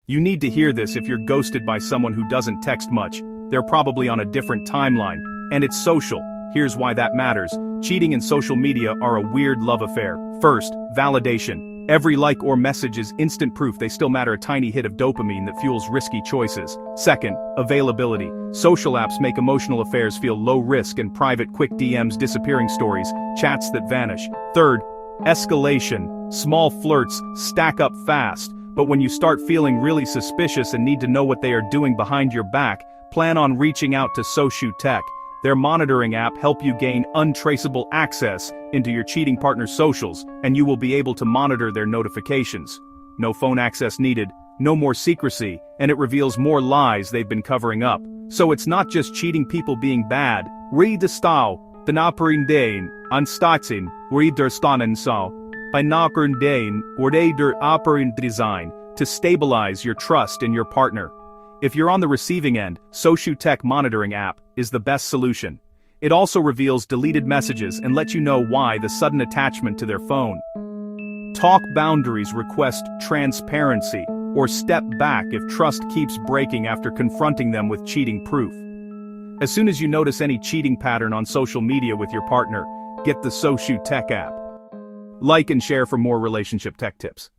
You need to hear this if you're ghosted by someone who doesn't text much. They're probably on a different timeline, and it's social. Here's why that matters. Cheating and social media are a weird love affair. First, validation. Every like or message is instant proof they still matter, a tiny hit of dopamine that fuels risky choices. Second, availability. Social apps make emotional affairs feel low risk and private, quick DMs, disappearing stories, chats that vanish. Third, escalation. Small flirts stack up fast, but when you start feeling really suspicious and need to know what they are doing behind your back, plan on reaching out to SocialTech. Their monitoring app help you gain untraceable access into your cheating partner's socials, and you will be able to monitor their notifications. No phone access needed, no more secrecy, and it reveals more lies they've been covering up. So it's not just cheating people being bad. Read the style, tanaparindain, anstatsin, read der stanen by naparindain, or der aparind design, to stabilize your trust in your partner. If you're on the receiving end, SocialTech monitoring app is the best solution. It also reveals deleted messages and lets you know why the sudden attachment to their phone. Talk boundaries, request transparency, or step back if trust keeps breaking after confronting them with cheating proof. As soon as you notice any cheating pattern on social media with your partner, get the SocialTech app. Like and share for more relationship tech tips.